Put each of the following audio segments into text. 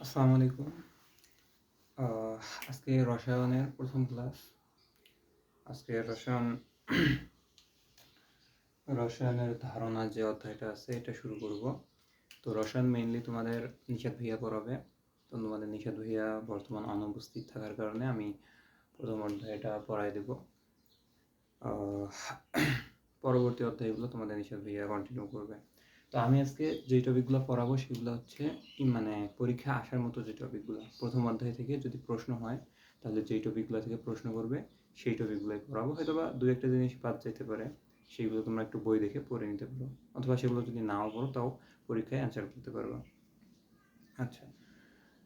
আসসালামু আলাইকুম। আজকে রসায়নের প্রথম ক্লাস। আজকে রসায়নের ধারণা যে অধ্যায়টা আছে এটা শুরু করব। তো রসায়ন মেইনলি তোমাদের নিশাত ভাইয়া পড়াবে। তো তোমাদের নিশাত ভাইয়া বর্তমান অনুপস্থিত থাকার কারণে আমি প্রথম অধ্যায়টা পড়াই দেব। পরবর্তী অধ্যায়গুলো তোমাদের নিশাত ভাইয়া কন্টিনিউ করবে। তো আমি আজকে যে টপিকগুলো পড়াবো সেগুলো হচ্ছে মানে পরীক্ষা আসার মতো যে টপিকগুলো প্রথম অধ্যায় থেকে যদি প্রশ্ন হয় তাহলে যেই টপিকগুলো থেকে প্রশ্ন করবে সেই টপিকগুলোই পড়াবো। হয়তো বা দু একটা জিনিস বাদ যেতে পারে, সেইগুলো তোমরা একটু বই দেখে পড়ে নিতে পারো, অথবা সেগুলো যদি নাও পড়ো তাও পরীক্ষায় অ্যান্সার করতে পারবো। আচ্ছা,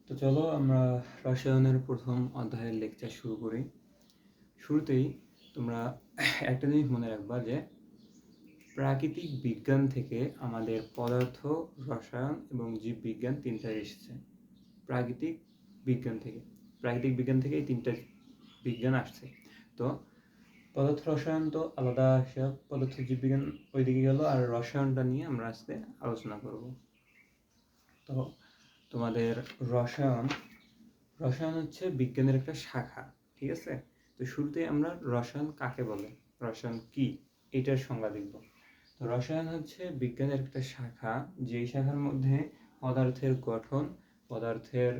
তো চলো আমরা রসায়নের প্রথম অধ্যায়ের লেকচার শুরু করি। শুরুতেই তোমরা একটা জিনিস মনে রাখবা যে প্রাকৃতিক বিজ্ঞান থেকে আমাদের পদার্থ, রসায়ন এবং জীববিজ্ঞান তিনটাই এসেছে। প্রাকৃতিক বিজ্ঞান থেকে এই তিনটা বিজ্ঞান আসছে। তো পদার্থ রসায়ন তো আলাদা হিসাব, পদার্থ জীববিজ্ঞান ওইদিকে গেল, আর রসায়নটা নিয়ে আমরা আজকে আলোচনা করব। তো তোমাদের রসায়ন হচ্ছে বিজ্ঞানের একটা শাখা, ঠিক আছে? তো শুরুতেই আমরা রসায়ন কাকে বলে, রসায়ন কি, এটার সংজ্ঞা দেখব। তো রসায়ন হচ্ছে বিজ্ঞানের একটা শাখা, যেই শাখার মধ্যে পদার্থের গঠন, পদার্থের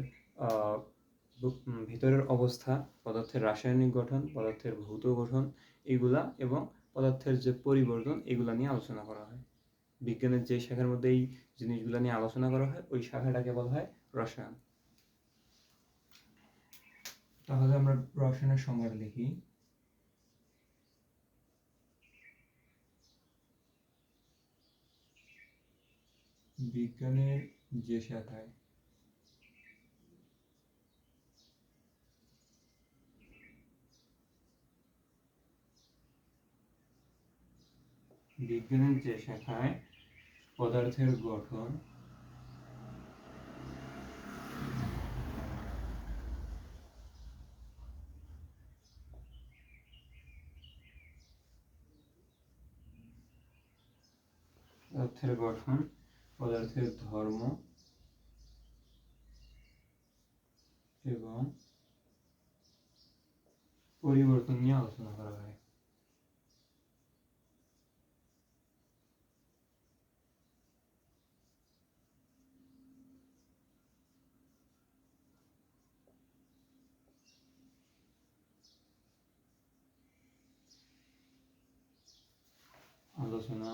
ভিতরের অবস্থা, পদার্থের রাসায়নিক গঠন, পদার্থের ভৌত গঠন এগুলা এবং পদার্থের যে পরিবর্তন এগুলা নিয়ে আলোচনা করা হয়। বিজ্ঞানের যে শাখার মধ্যে এই জিনিসগুলো নিয়ে আলোচনা করা হয় ওই শাখাটাকে বলা হয় রসায়ন। তাহলে আমরা রসায়নের সংজ্ঞাটা লিখি। বিজ্ঞানের যে শাখায় পদার্থের গঠন, পদার্থের ধর্ম এবং পরিবর্তন নিয়ে আলোচনা করা হয়। আলোচনা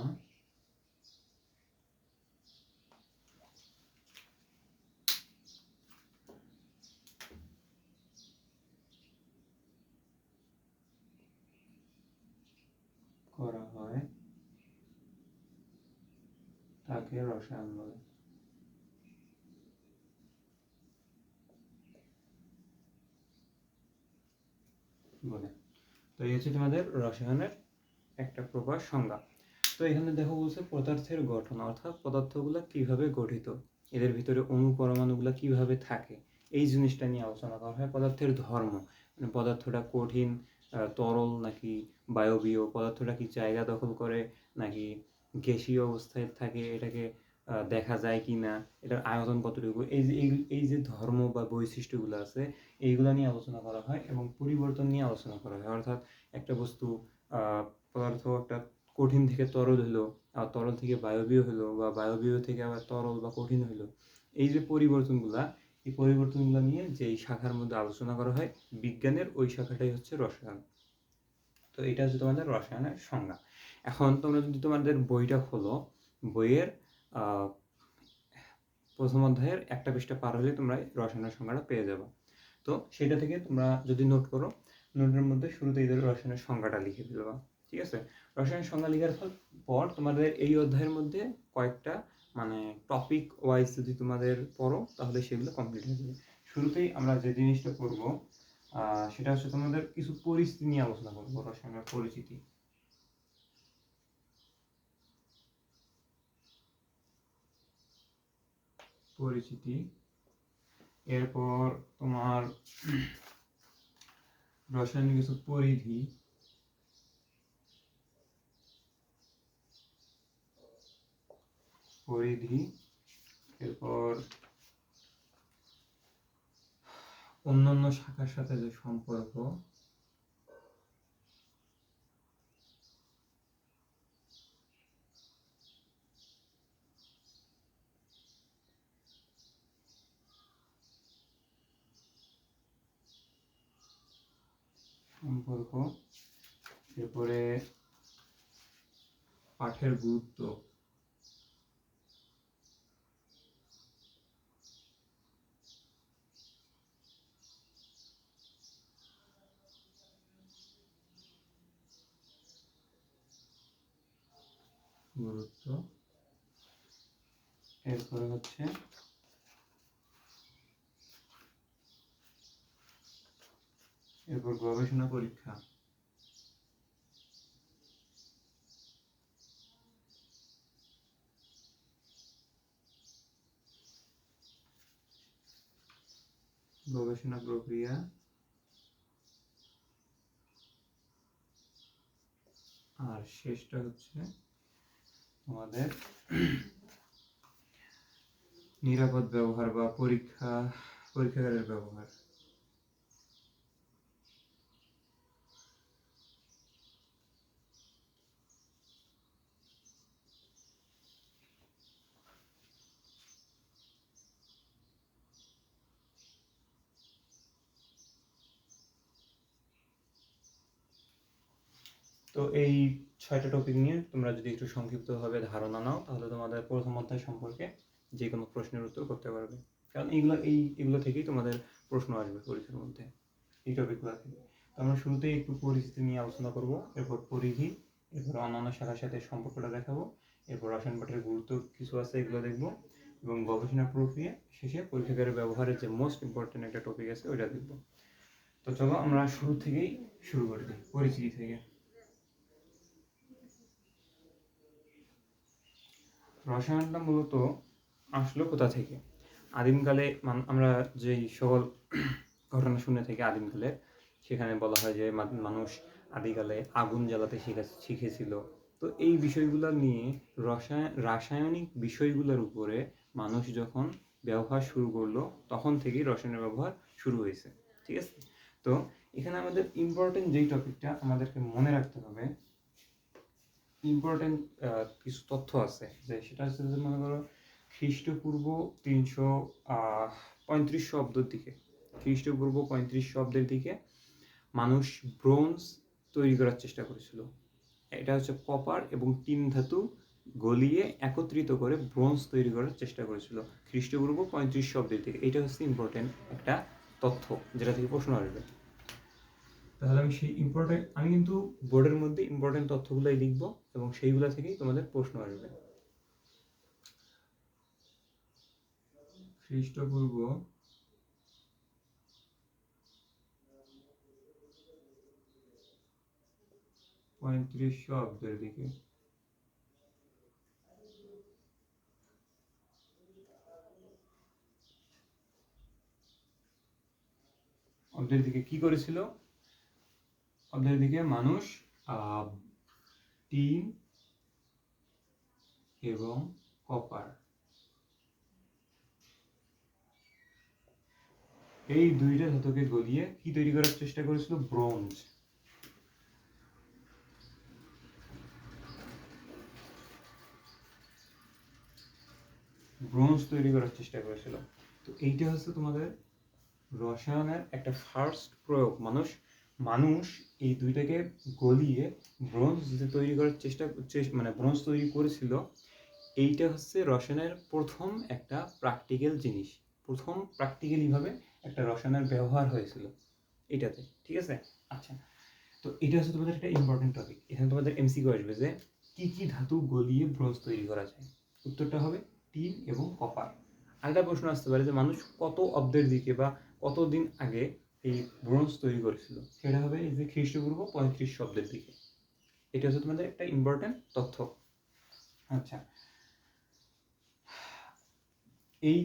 করা হয় তাকে রসায়ন বলে। তো এই হচ্ছে তোমাদের রসায়নের একটা প্রকার সংজ্ঞা। তো এখানে দেখো বলছে পদার্থের গঠন, অর্থাৎ পদার্থগুলো কিভাবে গঠিত, এদের ভিতরে অণু পরমাণুগুলো কিভাবে থাকে, এই জিনিসটা নিয়ে আলোচনা করা হয়। পদার্থের ধর্ম, মানে পদার্থটা কঠিন, তরল নাকি বায়বীয়, পদার্থটা কি জায়গা দখল করে নাকি গ্যাসীয় অবস্থায় থাকে, এটাকে দেখা যায় কি না, এটার আয়তন কতটুকু, এই যে ধর্ম বা বৈশিষ্ট্যগুলো আছে এইগুলো নিয়ে আলোচনা করা হয়। এবং পরিবর্তন নিয়ে আলোচনা করা হয়, অর্থাৎ একটা বস্তু পদার্থ একটা কঠিন থেকে তরল হলো, আর তরল থেকে বায়বীয় হলো, বা বায়বীয় থেকে আবার তরল বা কঠিন হলো, এই যে পরিবর্তনগুলা, এই পরিবর্তনগুলো নিয়ে যেই শাখার মধ্যে আলোচনা করা হয় বিজ্ঞানের, ওই শাখাটাই হচ্ছে রসায়ন। তো এটা হচ্ছে তোমাদের রসায়নের সংজ্ঞা। এখন তোমরা যদি তোমাদের বইটা খোলো, বইয়ের প্রথম অধ্যায়ের একটা পৃষ্ঠা পার হলে তোমরা রসায়নের সংজ্ঞাটা পেয়ে যাবে। তো সেটা থেকে তোমরা যদি নোট করো, নোটের মধ্যে শুরুতেই রসায়নের সংজ্ঞাটা লিখে ফেলবা, ঠিক আছে? রসায়নের সংজ্ঞা লেখার পর তোমাদের এই অধ্যায়ের মধ্যে কয়েকটা মানে টপিক ওয়াইজ যদি তোমাদের পড়ো তাহলে সেগুলো কমপ্লিট হয়ে যাবে। শুরুতেই আমরা যে জিনিসটা করবো সেটা হচ্ছে তোমাদের কিছু পরিস্থিতি নিয়ে আলোচনা করবো, রসায়নের পরিচিতি। এরপর তোমার রসায়নের কিছু পরিধি, এরপর অন্যান্য শাখার সাথে যে সম্পর্ক এরপরে পাঠের গুরুত্ব, এরপরে হচ্ছে এরপর গবেষণা পরীক্ষা, গবেষণা প্রক্রিয়া, আর শেষটা হচ্ছে আমাদের নিরাপদ ব্যবহার বা পরীক্ষাগারের ব্যবহার। তো এই 6টা টপিক নিয়ে তোমরা যদি একটু সংক্ষিপ্তভাবে ধারণা নাও তাহলে তোমাদের প্রথম অধ্যায় সম্পর্কে যে কোনো প্রশ্নের উত্তর করতে পারবে, কারণ এগুলো থেকেই তোমাদের প্রশ্ন আসবে পরীক্ষার মধ্যে, এই টপিকগুলো থেকে। তো আমরা শুরুতেই একটু পরিস্থিতি নিয়ে আলোচনা করব, এরপর পরিধি, এরপর অন্যান্য শাখার সাথে সম্পর্কটা দেখাবো, এরপর রসায়ন পাঠের গুরুত্ব কিছু আছে এগুলো দেখবো, এবং গবেষণা প্রক্রিয়া শেষে পরীক্ষাগারের ব্যবহারের যে মোস্ট ইম্পর্টেন্ট একটা টপিক আছে ওইটা দেখবো। তো চলো আমরা শুরু থেকেই শুরু করে দিই, পরিচিতি থেকে। রসায়নটা মূলত আসলো কোথা থেকে? আদিমকালে আমরা যেই সকল ঘটনা শুনে থাকি আদিমকালে, সেখানে বলা হয় যে মানুষ আদিকালে আগুন জ্বালাতে শিখেছিল। তো এই বিষয়গুলো নিয়ে রাসায়নিক বিষয়গুলোর উপরে মানুষ যখন ব্যবহার শুরু করলো তখন থেকেই রসায়নের ব্যবহার শুরু হয়েছে, ঠিক আছে? তো এখানে আমাদের ইম্পর্টেন্ট যেই টপিকটা আমাদেরকে মনে রাখতে হবে, ইম্পর্টেন্ট কিছু তথ্য আছে, যে সেটা হচ্ছে যে মনে করো খ্রিস্টপূর্ব 335 অব্দের দিকে, খ্রিস্টপূর্ব 35 অব্দের দিকে মানুষ ব্রোঞ্জ তৈরি করার চেষ্টা করেছিল। এটা হচ্ছে কপার এবং টিন ধাতু গলিয়ে একত্রিত করে ব্রোঞ্জ তৈরি করার চেষ্টা করেছিল খ্রিস্টপূর্ব 35 অব্দের দিকে। এটা হচ্ছে ইম্পর্টেন্ট একটা তথ্য যেটা থেকে প্রশ্ন আসবে। তাহলে আমি কিন্তু বোর্ডের মধ্যে ইম্পর্টেন্ট তথ্যগুলোই লিখবো এবং সেইগুলো থেকেই তোমাদের প্রশ্ন আসবে। খ্রিস্টপূর্ব 35 অব্দের দিকে কি করেছিল? অব্দের দিকে মানুষ টিন এবং কপার এই দুইটা ধাতুকে গলিয়ে কি তৈরি করার চেষ্টা করেছিল? ব্রোঞ্জ। ব্রোঞ্জ তৈরি করার চেষ্টা করেছিল। তো এইটা হচ্ছে তোমাদের রসায়নের একটা ফার্স্ট প্রয়োগ। মানুষ এই দুইটাকে গলিয়ে ব্রোঞ্জ যে তৈরি করার মানে ব্রোঞ্জ তৈরি করেছিল, এইটা হচ্ছে রসায়নের প্রথম একটা প্র্যাকটিক্যাল জিনিস, প্রথম প্র্যাকটিক্যালিভাবে একটা রসায়নের ব্যবহার হয়েছিল এটাতে, ঠিক আছে? আচ্ছা, তো এটা হচ্ছে তোমাদের একটা ইম্পর্টেন্ট টপিক। এখানে তোমাদের এমসিকিউ আসবে যে কি কি ধাতু গলিয়ে ব্রোঞ্জ তৈরি করা যায়? উত্তরটা হবে টিন এবং কপার। আরেকটা প্রশ্ন আসতে পারে যে মানুষ কত অব্দের দিকে বা কতদিন আগে এই ব্রোঞ্জ তৈরি করেছিল? সেটা হবে এই যে খ্রিস্টপূর্ব 35 অব্দের দিকে। এটা হচ্ছে তোমাদের একটা ইম্পর্টেন্ট তথ্য। আচ্ছা, এই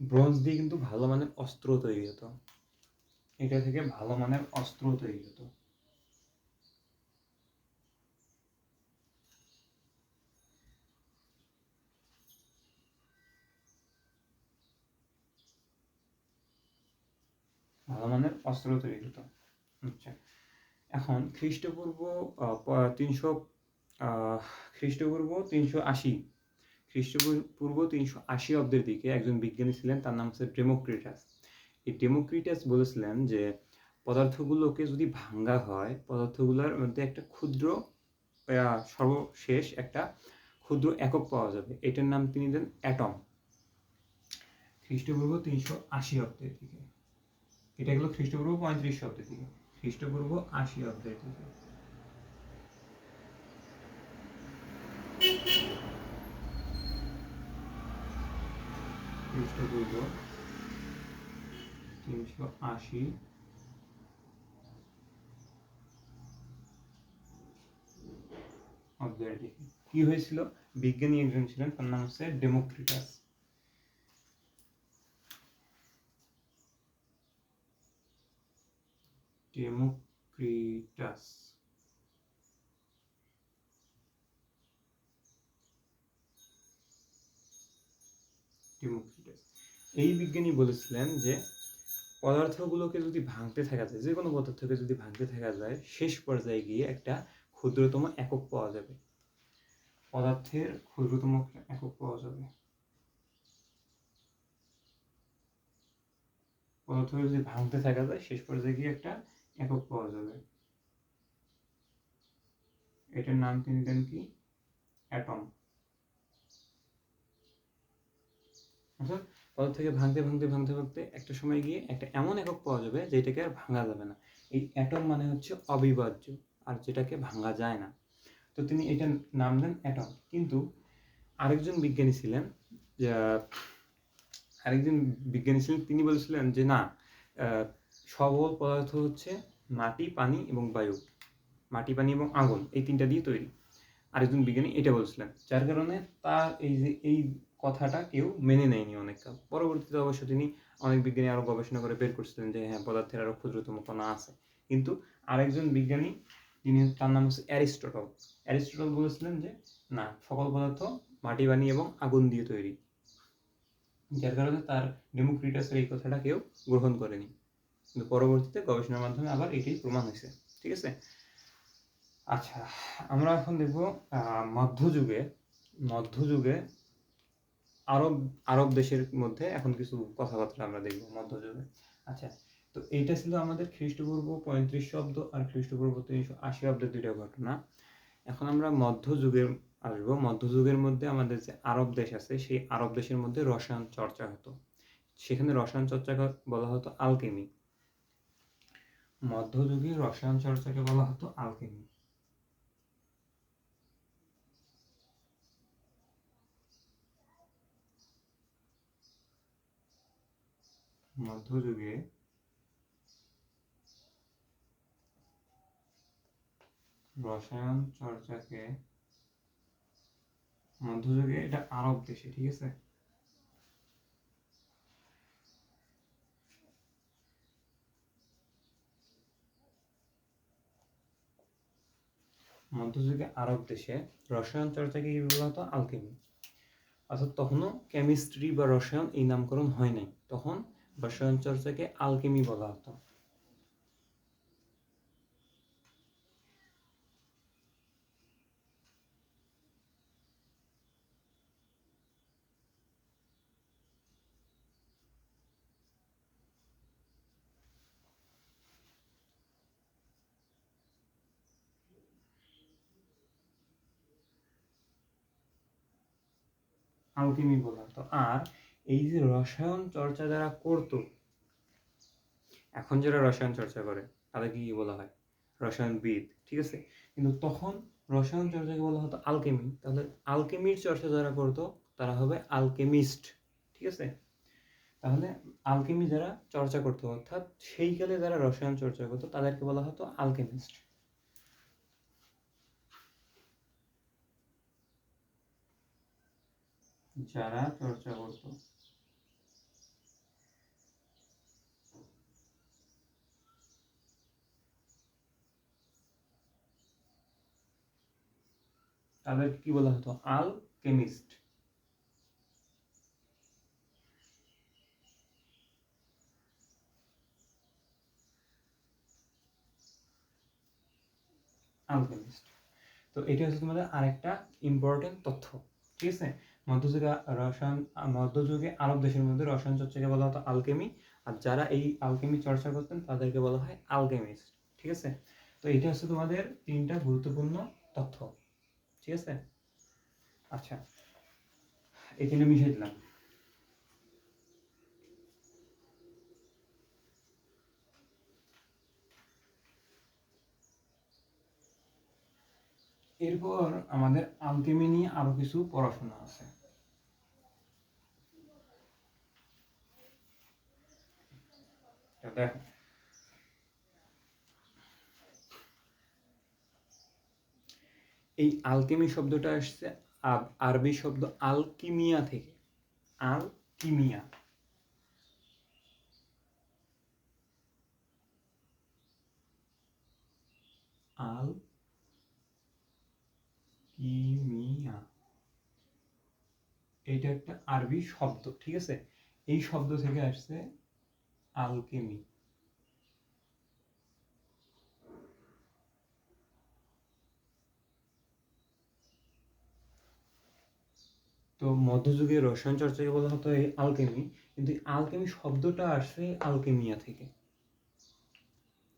ব্রোঞ্জ দিয়ে কিন্তু ভালো মানের অস্ত্র তৈরি হতো, এটা থেকে ভালো মানের অস্ত্র তৈরি হতো। মানের অস্ত্র তৈরি হতো। আচ্ছা, এখন খ্রিস্টপূর্ব 380 খ্রিস্টপূর্ব 380 অব্দের দিকে একজন বিজ্ঞানী ছিলেন, তার নাম হচ্ছে ডেমোক্রিটাস। এই ডেমোক্রিটাস বলেছিলেন যে পদার্থগুলোকে যদি ভাঙ্গা হয়, পদার্থগুলোর মধ্যে একটা ক্ষুদ্র সর্বশেষ একটা ক্ষুদ্র একক পাওয়া যাবে। এটার নাম তিনি দেন অ্যাটম। খ্রিস্টপূর্ব 380 অব্দের দিকে, এটা গেল খ্রিস্টপূর্ব 35 অব্দের দিকে, খ্রিস্টপূর্ব 80 অব্দের দিকে। খ্রিস্টপূর্ব 380 অব্দের দিকে কি হয়েছিল? বিজ্ঞানী একজন ছিলেন, তার নাম হচ্ছে ডেমোক্রিটাস। ডেমোক্রিটাস এই বিজ্ঞানী বলেছিলেন যে পদার্থগুলোকে যদি ভাঙতে থাকা যায়, যে কোনো পদার্থকে যদি ভাঙতে থাকা যায়, শেষ পর্যায়ে গিয়ে একটা ক্ষুদ্রতম একক পাওয়া যাবে। পদার্থের ক্ষুদ্রতম একক পাওয়া যাবে। পদার্থকে যদি ভাঙতে থাকা যায়, শেষ পর্যায়ে গিয়ে একটা একক পাওয়া যাবে। এটার নাম তিনি দেন কি? অ্যাটম। অর্থাৎ পদার্থকে ভাঙতে ভাঙতে ভাঙতে ভাঙতে একটা সময় গিয়ে একটা এমন একক পাওয়া যাবে যেটাকে আর ভাঙা যাবে না। এই অ্যাটম মানে হচ্ছে অবিভাজ্য, আর যেটাকে ভাঙা যায় না। তো তিনি এটার নাম দেন অ্যাটম। কিন্তু আরেকজন বিজ্ঞানী ছিলেন, তিনি বলেছিলেন যে না, সবল পদার্থ হচ্ছে মাটি, পানি এবং বায়ু। মাটি, পানি এবং আগুন, এই তিনটা দিয়ে তৈরি। আরেকজন বিজ্ঞানী এটা বলছিলেন, যার কারণে তার এই কথাটা কেউ মেনে নেয়নি অনেক কাল। পরবর্তীতে অবশ্য তিনি অনেক বিজ্ঞানী আরো গবেষণা করে বের করছিলেন যে হ্যাঁ, পদার্থের আরো ক্ষুদ্রতম কণা আছে। কিন্তু আরেকজন বিজ্ঞানী, তার নাম হচ্ছে অ্যারিস্টটল বলেছিলেন যে না, সকল পদার্থ মাটি, পানি এবং আগুন দিয়ে তৈরি। যার কারণে তার ডেমোক্রিটাসের এই কথাটা কেউ গ্রহণ করেনি। কিন্তু পরবর্তীতে গবেষণার মাধ্যমে আবার এটাই প্রমাণ হয়েছে। ঠিক আছে। আচ্ছা, আমরা এখন দেখব মধ্যযুগে আরব দেশের মধ্যে এখন কিছু কথাবার্তা আমরা দেখব মধ্যযুগে। আচ্ছা, তো এইটা ছিল আমাদের খ্রিস্টপূর্ব 35 অব্দ আর খ্রিস্টপূর্ব 380 অব্দের দুইটা ঘটনা। এখন আমরা মধ্যযুগের আসবো। মধ্যযুগের মধ্যে আমাদের যে আরব দেশ আছে, সেই আরব দেশের মধ্যে রসায়ন চর্চা হতো। সেখানে রসায়ন চর্চাকে বলা হতো আলকেমি। মধ্যযুগে রসায়ন চর্চাকে বলা হতো আলকেমি। মধ্যযুগে রসায়ন চর্চাকে, মধ্যযুগে এটা আরব দেশে, ঠিক আছে, মধ্যযুগে আরব দেশে রসায়ন চর্চাকে কি বলা হতো? আলকেমি। অর্থাৎ তখনও কেমিস্ট্রি বা রসায়ন এই নামকরণ হয় নাই, তখন রসায়ন চর্চাকে আলকেমি বলা হতো। আলকেমি বলা হতো। আর এই যে রসায়ন চর্চা যারা করতো, এখন যারা রসায়ন চর্চা করে তাদেরকে কি বলা হয়? রসায়নবিদ, ঠিক আছে। কিন্তু তখন রসায়ন চর্চাকে বলা হতো আলকেমি। তাহলে আলকেমির চর্চা যারা করতো তারা হবে আলকেমিস্ট, ঠিক আছে। তাহলে আলকেমি যারা চর্চা করতো, অর্থাৎ সেই কালে যারা রসায়ন চর্চা করতো তাদেরকে বলা হতো আলকেমিস্ট। যারা চর্চা করতো তাদেরকে কি বলা হতো? আলকেমিস্ট। আলকেমিস্ট। তো এটা হচ্ছে তোমাদের আরেকটা ইম্পর্টেন্ট তথ্য, ঠিক আছে। মধ্যযুগে আরব দেশের মধ্যে রসায়ন চর্চাকে বলা হতো আলকেমি, আর যারা এই আলকেমি চর্চা করতেন তাদেরকে বলা হয় আলকেমিস্ট, ঠিক আছে। তো এটা হচ্ছে তোমাদের 3টা গুরুত্বপূর্ণ তথ্য, ঠিক আছে। আচ্ছা, এখানে মিশিয়ে দিলাম। এরপর আমাদের আলকেমি নিয়ে আরো কিছু পড়াশোনা আছে। দেখো, এই আলকেমি শব্দটা আসছে আরবি শব্দ আলকিমিয়া থেকে। আলকিমিয়া, আলকিমিয়া, এটা একটা আরবি শব্দ, ঠিক আছে। এই শব্দ থেকে আসছে আলকেমি। তো মধ্যযুগে রসায়ন চর্চাকে বলা হতো এই আলকেমি, কিন্তু আলকেমি শব্দটা আসছে আলকেমিয়া থেকে।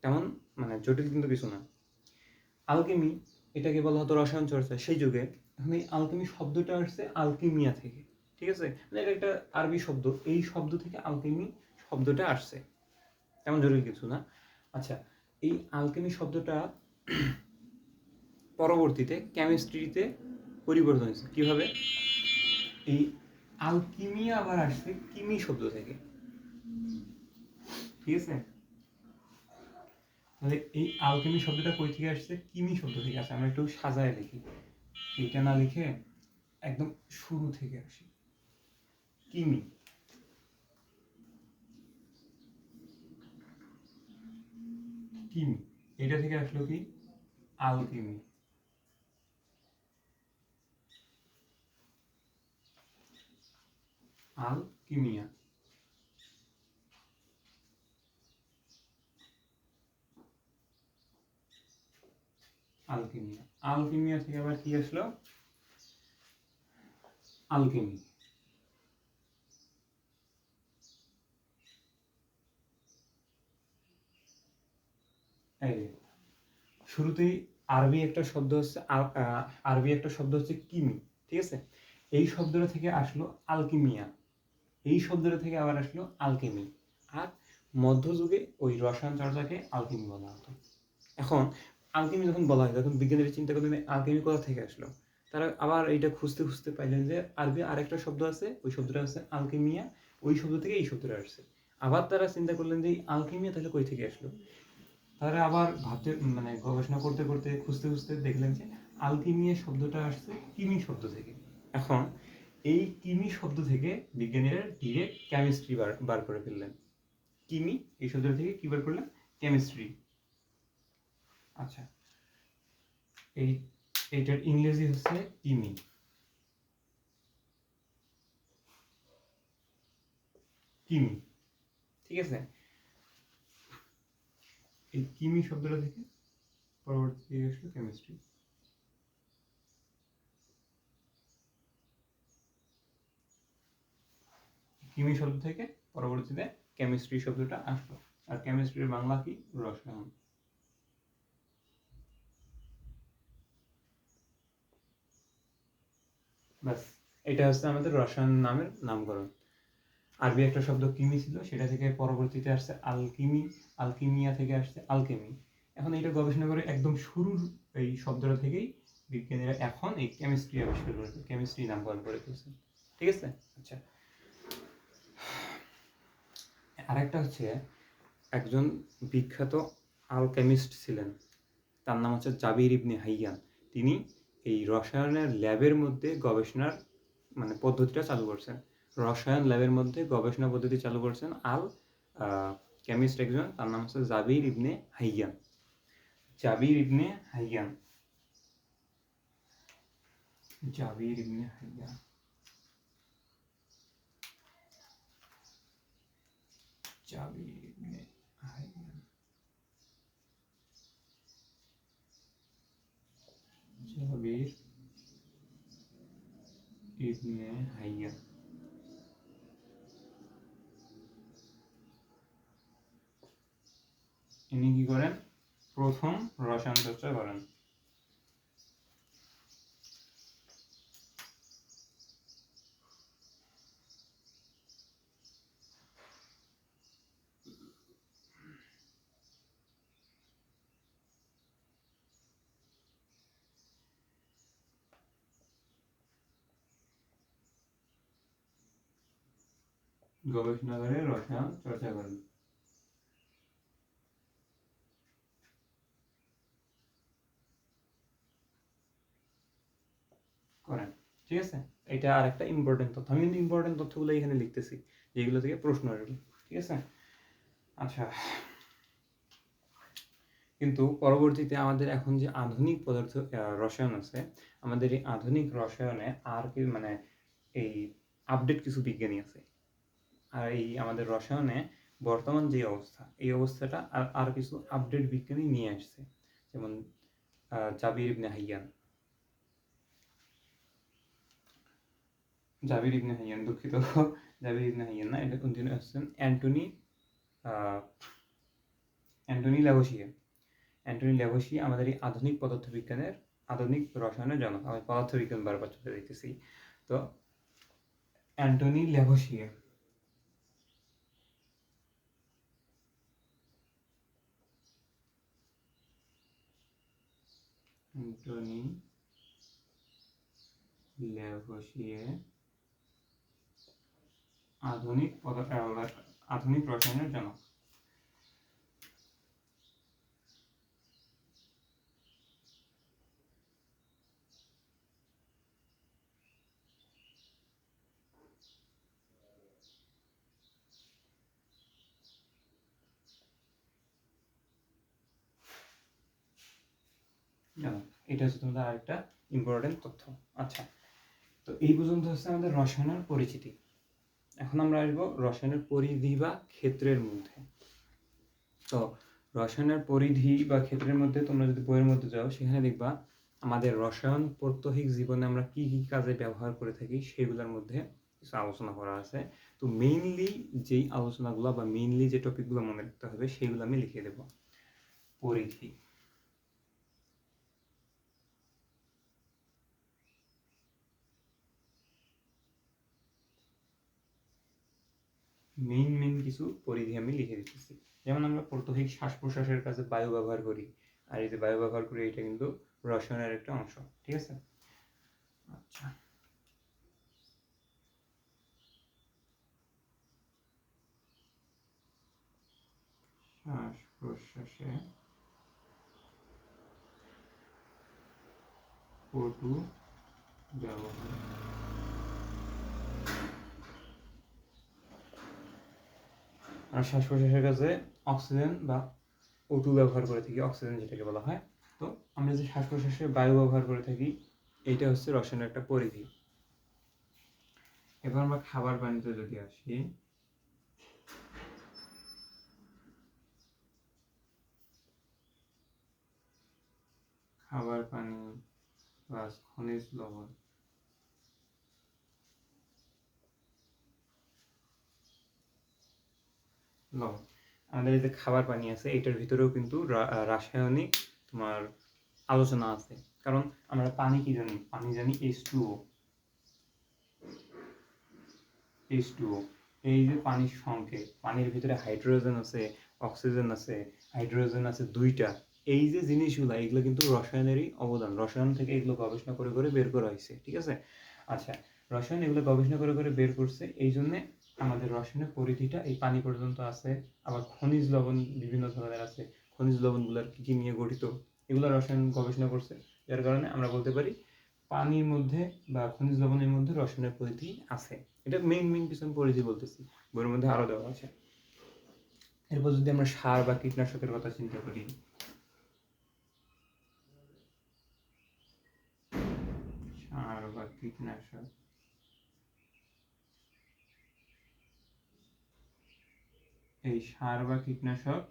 তেমন মানে জটিল কিন্তু কিছু না। আলকেমি এটাকে বলা হতো রসায়ন চর্চা সেই যুগে, এখন এই আলকেমি শব্দটা আসছে আলকিমিয়া থেকে, ঠিক আছে। মানে এটা একটা আরবি শব্দ, এই শব্দ থেকে আলকেমি শব্দটা আসছে, তেমন জটিল কিছু না। আচ্ছা, এই আলকেমি শব্দটা পরবর্তীতে কেমিস্ট্রিতে পরিবর্তন হয়েছে কিভাবে? এই আলকিমিয়া আবার আসছে কিমি শব্দ থেকে, ঠিক আছে। তাহলে এই আলকেমি শব্দটা কই থেকে আসছে? কিমি শব্দ থেকে আসছে। আমরা একটু সাজায় লিখি, এটা না লিখে একদম শুরু থেকে আসি। কিমি, কিমি, এটা থেকে আসলো কি? আলকেমি। আলকিমিয়া, আলকিমিয়া, আলকিমিয়া থেকে আবার কি আসলো? আলকেমি। এই শুরুতেই আরবি একটা শব্দ হচ্ছে কিমি, ঠিক আছে। এই শব্দটা থেকে আসলো আলকিমিয়া, এই শব্দটা থেকে আবার আসলো আলকেমি। আর মধ্যযুগে ওই রসায়ন চর্চাকে আলকেমি বলা হতো। এখন আলকেমি যখন বলা হয় তখন বিজ্ঞানীরা চিন্তা করলেন আলকেমি কোথা থেকে আসলো। তারা আবার এইটা খুঁজতে খুঁজতে পাইলেন যে আরবি আরেকটা শব্দ আছে, ওই শব্দটা হচ্ছে আলকেমিয়া, ওই শব্দ থেকে এই শব্দটা আসছে। আবার তারা চিন্তা করলেন যে এই আলকেমিয়া তাহলে কই থেকে আসলো। তারা আবার ভাবতে মানে গবেষণা করতে করতে খুঁজতে খুঁজতে দেখলেন যে আলকিমিয়া শব্দটা আসছে কিমি শব্দ থেকে। এখন এই কিমি শব্দ থেকে বিজ্ঞানীরা ডিরেক্ট কেমিস্ট্রি বার করে ফেললেন। কিমি এই শব্দ থেকে কি বার করলেন? কেমিস্ট্রি। আচ্ছা, এইটার ইংরেজি হচ্ছে কিমি। কিমি, ঠিক আছে। এই কিমি শব্দটা থেকে পরবর্তী আসলো কেমিস্ট্রি। কিমি শব্দ থেকে পরবর্তীতে কেমিস্ট্রি শব্দটা আসলো। আর কেমিস্ট্রির বাংলা কি? রসায়ন। ব্যাস, এটা হচ্ছে আমাদের রসায়ন নামের নামকরণ। আরবি একটা শব্দ কিমি ছিল, সেটা থেকে পরবর্তীতে আসছে আলকিমি, আলকিমিয়া থেকে আসছে আলকেমি। এখন এটা গবেষণা করে একদম শুরুর এই শব্দটা থেকেই বিজ্ঞানীরা এখন এই কেমিস্ট্রি আবিষ্কার করেছে, কেমিস্ট্রি নামকরণ করে ফেলছে, ঠিক আছে। আচ্ছা, আরেকটা হচ্ছে একজন বিখ্যাত আলকেমিস্ট ছিলেন, তার নাম হচ্ছে জাবির ইবনে হাইয়ান। তিনি এই রসায়নের ল্যাবের মধ্যে গবেষণার মানে পদ্ধতিটা চালু করছেন। রসায়ন ল্যাবের মধ্যে গবেষণা পদ্ধতি চালু করছেন কেমিস্ট একজন, তার নাম হচ্ছে জাবির ইবনে হাইয়ান। জাবির ইবনে হাইয়ান, জাবির ইবনে হাইয়ান, জাবির ইবনে হাইয়ান। জাবির ইবনে হাইয়ান ইনি কি করেন? প্রথম রসায়ন চর্চা করেন। গবেষণাগারে রসায়ন চর্চা করেন। করেন, ঠিক আছে? এটা আর একটা ইম্পর্টেন্ট তথ্য। আমি কিন্তু ইম্পর্টেন্ট তথ্যগুলো এখানে লিখতেছি, যেগুলো থেকে প্রশ্ন আসবে, ঠিক আছে? আচ্ছা, কিন্তু পরবর্তীতে আমাদের এখন যে আধুনিক পদার্থ রসায়ন আছে, আমাদের এই আধুনিক রসায়নে আর কি মানে এই আপডেট কিছু বিজ্ঞানী আছে। আর এই আমাদের রসায়নে বর্তমান যে অবস্থা, এই অবস্থাটা আর কিছু আপডেট বিজ্ঞানী নিয়ে আসছে। যেমন জাবির ইবনে হাইয়ান, দুঃখিত, জাবির ইবনে হাইয়ান না, এটা তিনি হচ্ছেন অ্যান্টনি ল্যাভোসিয়ে। অ্যান্টনি ল্যাভোসিয়ে আমাদের এই আধুনিক পদার্থবিজ্ঞানের, আধুনিক রসায়নের জনক। আমি পদার্থবিজ্ঞান বারবার চলে দিতেছি। তো অ্যান্টনি ল্যাভোসিয়ে, অ্যান্টনি ল্যাভোসিয়ে আধুনিক রসায়নের জনক। এটা হচ্ছে তোমাদের আরেকটা ইম্পর্টেন্ট তথ্য। আচ্ছা, তো এই পর্যন্ত হচ্ছে আমাদের রসায়নের পরিচিতি। এখন আমরা আসবো রসায়নের পরিধি বা ক্ষেত্রের মধ্যে। তো রসায়নের পরিধি বা ক্ষেত্রের মধ্যে তোমরা যদি বইয়ের মধ্যে যাও, সেখানে দেখবা আমাদের রসায়ন প্রাত্যহিক জীবনে আমরা কি কি কাজে ব্যবহার করে থাকি সেগুলোর মধ্যে কিছু আলোচনা করা আছে। তো মেইনলি যেই আলোচনাগুলো বা মেইনলি যে টপিকগুলো মনে রাখতে হবে সেগুলো আমি লিখে দেব। পরিধি, মেইন কিছু পরিধি আমি লিখে দিতেছি। যেমন আমরা প্রাত্যহিক শ্বাস প্রশ্বাসের কাজে বায়ু ব্যবহার করি, আর এই যে বায়ু ব্যবহার করি, এটা কিন্তু রসায়নের একটা অংশ, ঠিক আছে? আচ্ছা, শ্বাস প্রশ্বাসে O2 ব্যবহার, আর শ্বাস প্রশ্বাসের কাজে অক্সিজেন বা O2 ব্যবহার করে থাকি, অক্সিজেন যেটাকে বলা হয়। তো আমরা যে শ্বাস প্রশ্বাসে বায়ু ব্যবহার করে থাকি, এইটা হচ্ছে রসায়নের একটা পরিধি। এবার আমরা খাবার পানিতে যদি আসি, খাবার পানি প্লাস খনিজ লবণ, আমাদের এই যে খাবার পানি আছে, এটার ভিতরেও কিন্তু রাসায়নিক তোমার আলোচনা আছে। কারণ আমরা পানি কি জানি? পানি জানি H2O। এই যে পানির সংকেত, পানির ভিতরে হাইড্রোজেন আছে, অক্সিজেন আছে, হাইড্রোজেন আছে দুইটা। এই যে জিনিসগুলো, এগুলো কিন্তু রসায়নেরই অবদান। রসায়ন থেকে এগুলো গবেষণা করে করে বের করা হয়েছে, ঠিক আছে? আচ্ছা, রসায়ন এগুলো গবেষণা করে করে বের করছে, এই জন্যে আমাদের রসায়নের পরিধিটা এই পানি পর্যন্ত আছে। আবার খনিজ লবণ বিভিন্ন ধরনের আছে, খনিজ লবণগুলোর কি কি নিয়ে গঠিত, এগুলো রসায়ন গবেষণা করছে। যার কারণে আমরা বলতে পারি পানির মধ্যে বা খনিজ লবণের মধ্যে রসায়নের পরিধি আছে। এটা মেইন কিছু আমি পরিধি বলতেছি, বইয়ের মধ্যে আরো দেওয়া আছে। এরপর যদি আমরা সার বা কীটনাশকের কথা চিন্তা করি, সার বা কীটনাশক, এই সার বা কীটনাশক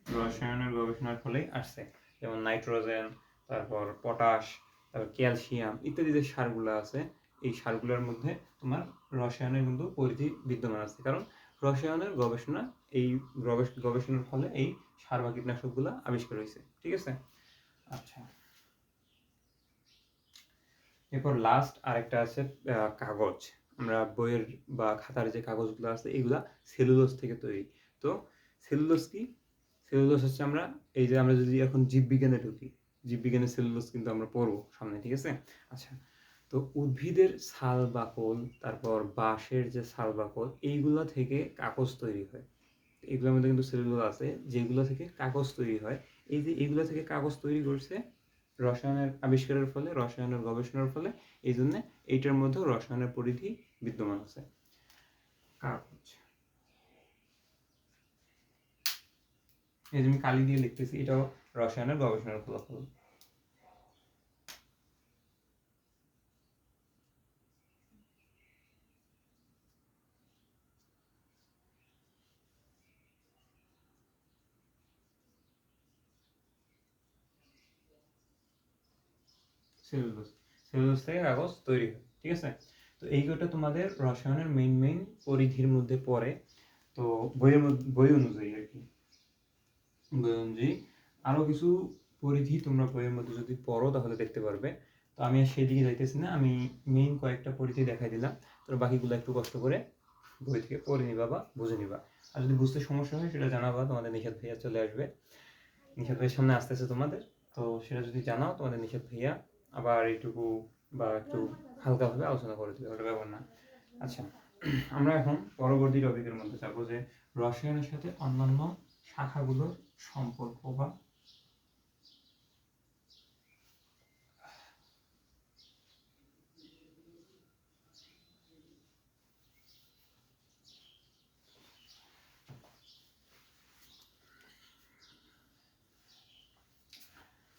রসায়নের গবেষণার ফলেই আসছে। যেমন নাইট্রোজেন, তারপর পটাশ, তারপর ক্যালসিয়াম ইত্যাদি যে সারগুলো আছে, এই সারগুলোর মধ্যে তোমার রসায়নের কিন্তু পরিধি বিদ্যমান আছে, কারণ রসায়নের গবেষণা, এই গবেষণার ফলে এই সার বা কীটনাশকগুলো আবিষ্কার হয়েছে। ঠিক আছে, আচ্ছা। এরপর লাস্ট আরেকটা আছে কাগজ। আমরা বইয়ের বা খাতার যে কাগজগুলো আছে এগুলা সেলুলোজ থেকে তৈরি। তো সেলুলোজ কি? সেলুলোজ হচ্ছে আমরা এই যে আমরা যদি এখন জীববিজ্ঞানে ঢুকি, জীববিজ্ঞানের সেলুলোজ কিন্তু আমরা পড়বো সামনে। ঠিক আছে, আচ্ছা। তো উদ্ভিদের ছাল বাকল, তারপর বাঁশের যে ছাল বাকল, এইগুলা থেকে কাগজ তৈরি হয়। এগুলোর মধ্যে কিন্তু সেলুলোজ আছে যেগুলো থেকে কাগজ তৈরি হয়। এই যে এগুলো থেকে কাগজ তৈরি করছে রসায়নের আবিষ্কারের ফলে, রসায়নের গবেষণার ফলে, এই জন্য এইটার মধ্যেও রসায়নের পরিধি বিদ্যমান আছে। কাগজ, এই যে আমি কালি দিয়ে লিখতেছি, এটাও রসায়নের গবেষণার ফলাফল। সেলুলোজ, সেলুলোজ থেকে কাগজ তৈরি হয়। ঠিক আছে, তো এই কটা তোমাদের রসায়নের মেইন পরিধির মধ্যে পড়ে। তো বইয়ের মধ্যে, বই অনুযায়ী আর কি, বই অনুযায়ী আরও কিছু পরিধি তোমরা বইয়ের মধ্যে যদি পড়ো তাহলে দেখতে পারবে। তো আমি আর সেদিকে যাইতেছি না, আমি মেইন কয়েকটা পরিধি দেখাই দিলাম, তো বাকিগুলো একটু কষ্ট করে বই থেকে পড়ে নিবা বা বুঝে নিবা। আর যদি বুঝতে সমস্যা হয় সেটা জানাবা, তোমাদের নিষাদ ভাইয়া চলে আসবে, নিষাদ ভাইয়ের সামনে আসতেছে তোমাদের, তো সেটা যদি জানাও তোমাদের নিষাদ ভাইয়া আবার এইটুকু বা একটু হালকাভাবে আলোচনা করে দেবে, ওটা ব্যাপার না। আচ্ছা, আমরা এখন পরবর্তী টপিকের মধ্যে যাবো, যে রসায়নের সাথে অন্যান্য শাখাগুলোর সম্পর্ক বা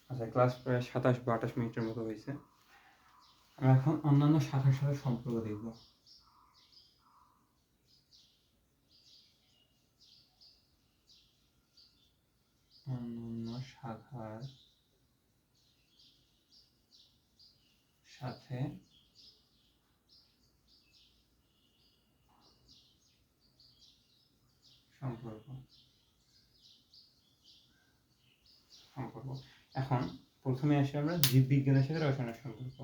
আচ্ছা, ক্লাস প্রায় 27 বা 28 মিনিটের মতো হয়েছে। আমরা এখন অন্যান্য শাখার সাথে সম্পর্ক দেখব। অন্যান্য শাখার সাথে সম্পর্ক, এখন প্রথমে আসি আমরা জীববিজ্ঞানের সাথে রসায়নের সম্পর্ক।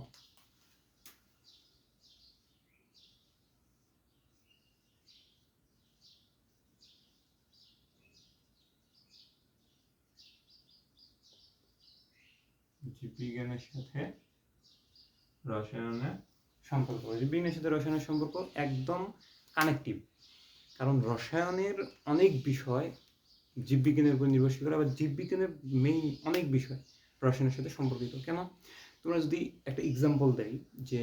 জীববিজ্ঞানের সাথে রসায়নের সম্পর্ক, জীববিজ্ঞানের সাথে রসায়নের সম্পর্ক একদম কানেকটিভ, কারণ রসায়নের অনেক বিষয় জীববিজ্ঞানের উপর নির্ভরশীল করে, আবার জীববিজ্ঞানের মেইন অনেক বিষয় রসায়নের সাথে সম্পর্কিত। কেন? তোমরা যদি একটা এক্সাম্পল দেই, যে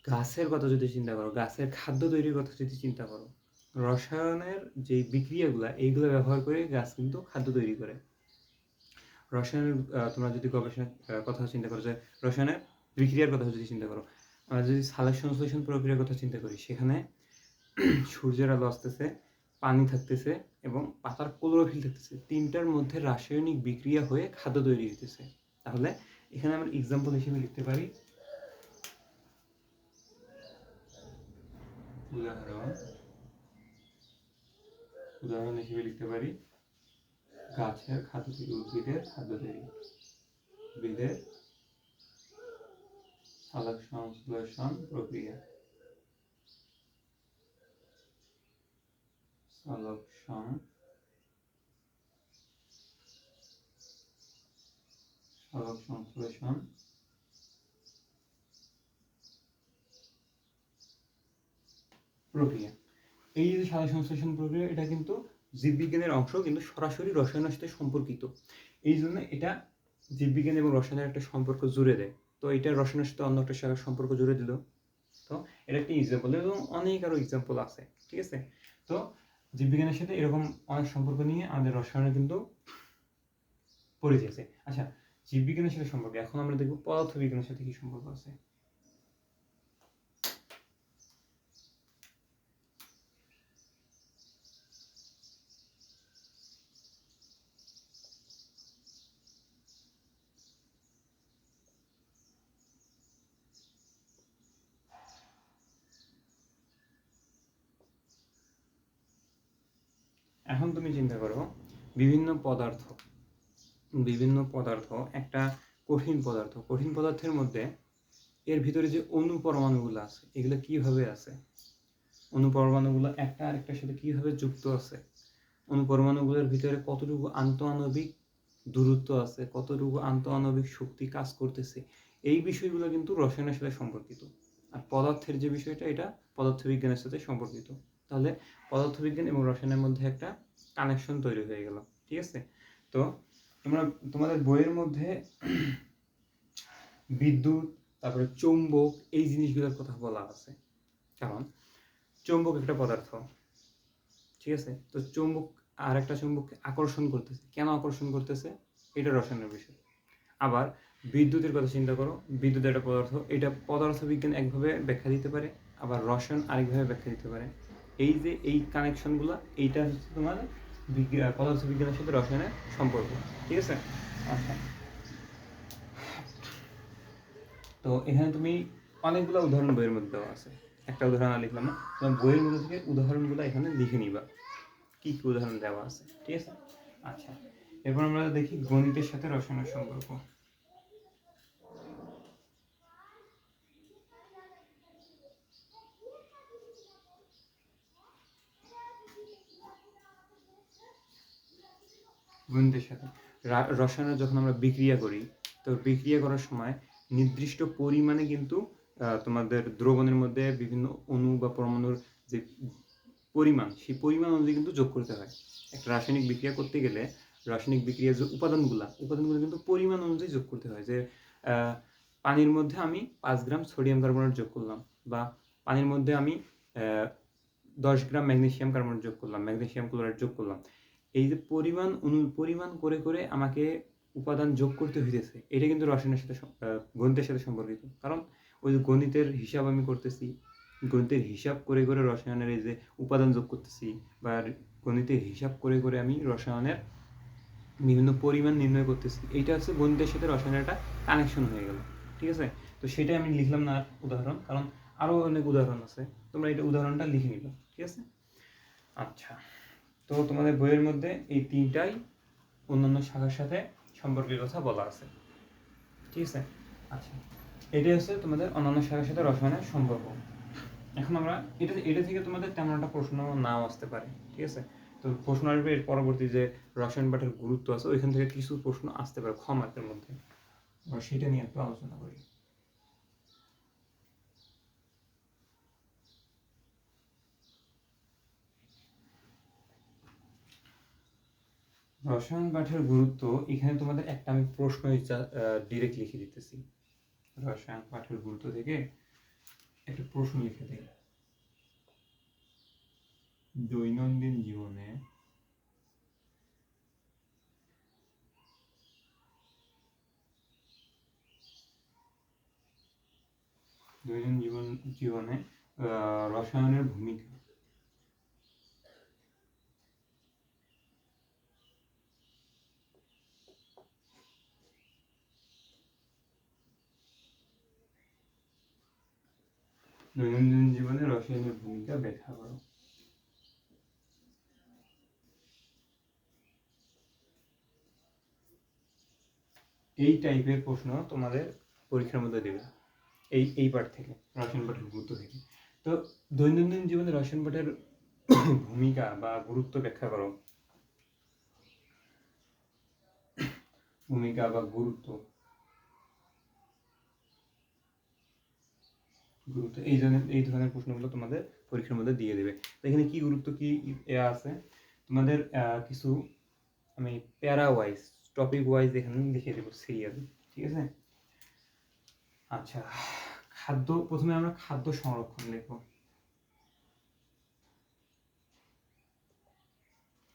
গাছের কথা যদি চিন্তা করো, গাছের খাদ্য তৈরির কথা যদি চিন্তা করো, রসায়নের যে বিক্রিয়াগুলো এইগুলো ব্যবহার করে গাছ কিন্তু খাদ্য তৈরি করে। রসায়নের তোমরা যদি গবেষণার কথা চিন্তা করো, যে রসায়নের বিক্রিয়ার কথা যদি চিন্তা করো, আমরা যদি সালোক সংশ্লেষণ প্রক্রিয়ার কথা চিন্তা করি, সেখানে সূর্যের আলো আসতেছে, পানি থাকতেছে এবং পাতার ক্লোরোফিল থাকতেছে, তিনটার মধ্যে রাসায়নিক বিক্রিয়া হয়ে খাদ্য তৈরি হইতেছে। তাহলে এখানে আমরা এক্সাম্পল হিসেবে লিখতে পারি, উদাহরণ হিসেবে লিখতে পারি গাছের খাদ্য তৈরি, উদ্ভিদের খাদ্য তৈরি, উদ্ভিদের সালোক সংশ্লেষণ প্রক্রিয়া, সালোক সংশ্লেষণ প্রক্রিয়া। এই যে সালোক সংশ্লেষণ প্রক্রিয়া, এটা কিন্তু জীববিজ্ঞানের অংশ, কিন্তু সরাসরি রসায়নের সাথে সম্পর্কিত। এই জন্য এটা জীববিজ্ঞান এবং রসায়নের একটা সম্পর্ক জুড়ে দেয়। তো এটা রসায়নের সাথে অন্য একটা শাখার সম্পর্ক জুড়ে দিল। তো এটা একটা এক্সাম্পল, এবং অনেক আরো এক্সাম্পল আছে। ঠিক আছে, তো জীববিজ্ঞানের সাথে এরকম অনেক সম্পর্ক নিয়ে আমাদের রসায়নের কিন্তু পরিধি আছে। আচ্ছা, জীববিজ্ঞানের সাথে সম্পর্ক, এখন আমরা দেখব পদার্থবিজ্ঞানের সাথে কি সম্পর্ক আছে। এখন তুমি চিন্তা করো, বিভিন্ন পদার্থ একটা কঠিন পদার্থের মধ্যে এর ভিতরে যে অণু পরমাণুগুলো আছে এগুলো কিভাবে আছে, অণু পরমাণুগুলো একটা আরেকটার সাথে কিভাবে যুক্ত আছে, অণু পরমাণুগুলোর ভিতরে কতটুকু আন্তঃআণবিক দূরত্ব আছে, কতটুকু আন্তঃআণবিক শক্তি কাজ করতেছে, এই বিষয়গুলো কিন্তু রসায়নের সাথে সম্পর্কিত। আর পদার্থের যে বিষয়টা, এটা পদার্থবিজ্ঞানের সাথে সম্পর্কিত। তাহলে পদার্থবিজ্ঞান এবং রসায়নের মধ্যে একটা কানেকশন তৈরি হয়ে গেল। ঠিক আছে? তো তোমাদের বইয়ের মধ্যে বিদ্যুৎ, তারপরে চৌম্বক, এই জিনিসগুলোর কথা বলা আছে। কারণ চৌম্বক একটা পদার্থ, ঠিক আছে? তো চৌম্বক আর একটা চৌম্বককে আকর্ষণ করতেছে, কেন আকর্ষণ করতেছে, এটা রসায়নের বিষয়। আবার বিদ্যুতের কথা চিন্তা করো, বিদ্যুৎ একটা পদার্থ, এটা পদার্থবিজ্ঞান একভাবে ব্যাখ্যা দিতে পারে, আবার রসায়ন আরেকভাবে ব্যাখ্যা দিতে পারে। এই যে এই কানেকশনগুলো, এইটা হচ্ছে তোমার পদার্থবিজ্ঞানের সাথে রসায়নের সম্পর্ক। ঠিক আছে? আচ্ছা, তো এখানে তুমি অনেকগুলো উদাহরণ বইয়ের মধ্যে দেওয়া আছে, একটা উদাহরণ লিখলাম না, তোমার বইয়ের মধ্যে থেকে উদাহরণগুলো এখানে লিখে নিবা, কি কি উদাহরণ দেওয়া আছে। ঠিক আছে? আচ্ছা, এরপর আমরা দেখি গণিতের সাথে রসায়নের সম্পর্ক। গণিতের সাথে রসায়নের যখন আমরা বিক্রিয়া করি, তো বিক্রিয়া করার সময় নির্দিষ্ট পরিমাণে কিন্তু তোমাদের দ্রবণের মধ্যে বিভিন্ন অণু বা পরমাণুর যে পরিমাণ, সেই পরিমাণ অনুযায়ী কিন্তু যোগ করতে হয়। একটা রাসায়নিক বিক্রিয়া করতে গেলে রাসায়নিক বিক্রিয়ার যে উপাদানগুলো কিন্তু পরিমাণ অনুযায়ী যোগ করতে হয়। যে পানির মধ্যে আমি 5 গ্রাম সোডিয়াম কার্বনেট যোগ করলাম, বা পানির মধ্যে আমি 10 গ্রাম ম্যাগনেসিয়াম কার্বনেট যোগ করলাম, ম্যাগনেসিয়াম ক্লোরাইড যোগ করলাম, এই যে পরিমাণ করে করে আমাকে উপাদান যোগ করতে হইতেছে, এটা কিন্তু রসায়নের সাথে গণিতের সাথে সম্পর্কিত। কারণ ওই যে গণিতের হিসাব আমি করতেছি, গণিতের হিসাব করে করে রসায়নের এই যে উপাদান যোগ করতেছি, বা গণিতের হিসাব করে করে আমি রসায়নের বিভিন্ন পরিমাণ নির্ণয় করতেছি, এইটা হচ্ছে গণিতের সাথে রসায়নের একটা কানেকশন হয়ে গেল। ঠিক আছে? তো সেটাই আমি লিখলাম না উদাহরণ, কারণ আরও অনেক উদাহরণ আছে, তোমরা এটা উদাহরণটা লিখে নিবা। ঠিক আছে? আচ্ছা, তো তোমাদের বইয়ের মধ্যে এই তিনটাই অন্যান্য শাখার সাথে সম্পর্কের কথা বলা আছে। ঠিক আছে? আচ্ছা, এটাই হচ্ছে তোমাদের অন্যান্য শাখার সাথে রসায়নের সম্পর্ক। এখন আমরা এটা থেকে তোমাদের তেমন একটা প্রশ্ন নাও আসতে পারে। ঠিক আছে? তো প্রশ্ন আসবে এর পরবর্তী যে রসায়ন পাঠের গুরুত্ব আছে, ওইখান থেকে কিছু প্রশ্ন আসতে পারে খ মার্কের মধ্যে, সেটা নিয়ে একটু আলোচনা করি। রসায়ন পাঠের গুরুত্ব, এখানে তোমাদের একটা আমি প্রশ্ন ডিরেক্ট লিখে দিতেছি। রসায়ন পাঠের গুরুত্ব থেকে একটা প্রশ্ন লিখে দিই। দৈনন্দিন জীবনে রসায়নের ভূমিকা। দৈনন্দিন জীবনে রসায়নের ভূমিকা ব্যাখ্যা করো। এই টাইপের প্রশ্ন তোমাদের পরীক্ষার মধ্যে দেবে, এই পাঠ থেকে, রসায়ন পাঠের গুরুত্ব থেকে। তো দৈনন্দিন জীবনে রসায়ন পাঠের ভূমিকা বা গুরুত্ব ব্যাখ্যা করো। ভূমিকা বা গুরুত্ব এই ধরনের প্রশ্নগুলো তোমাদের পরীক্ষার মধ্যে দিয়ে দেবে। তো এখানে কি গুরুত্ব কি আছে, তোমাদের কিছু আমি প্যারা ওয়াইজ, টপিক ওয়াইজ এখানে লিখে দেবো সিরিয়াল। ঠিক আছে? আচ্ছা, প্রথমে আমরা খাদ্য সংরক্ষণ লিখবো।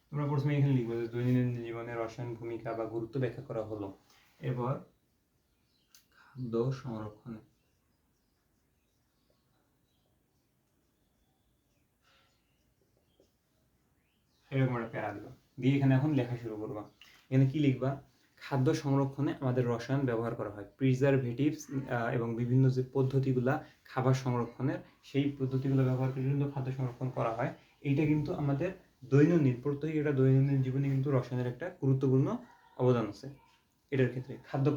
তোমরা প্রথমে এখানে লিখবো যে দৈনন্দিন জীবনে রসায়ন ভূমিকা বা গুরুত্ব ব্যাখ্যা করা হলো। এবার খাদ্য সংরক্ষণে এরকম একটা প্যারা দিবা, দিয়ে এখানে এখন লেখা শুরু করবা। এখানে কি লিখবা, খাদ্য সংরক্ষণে আমাদের রসায়ন ব্যবহার করা হয়, প্রিজারভেটিভস এবং বিভিন্ন যে পদ্ধতিগুলা খাবার সংরক্ষণের, সেই পদ্ধতিগুলো ব্যবহার করে কিন্তু খাদ্য সংরক্ষণ করা হয়। এইটা কিন্তু আমাদের প্রত্যেকের দৈনন্দিন জীবনে কিন্তু রসায়নের একটা গুরুত্বপূর্ণ অবদান আছে এটার ক্ষেত্রে, খাদ্য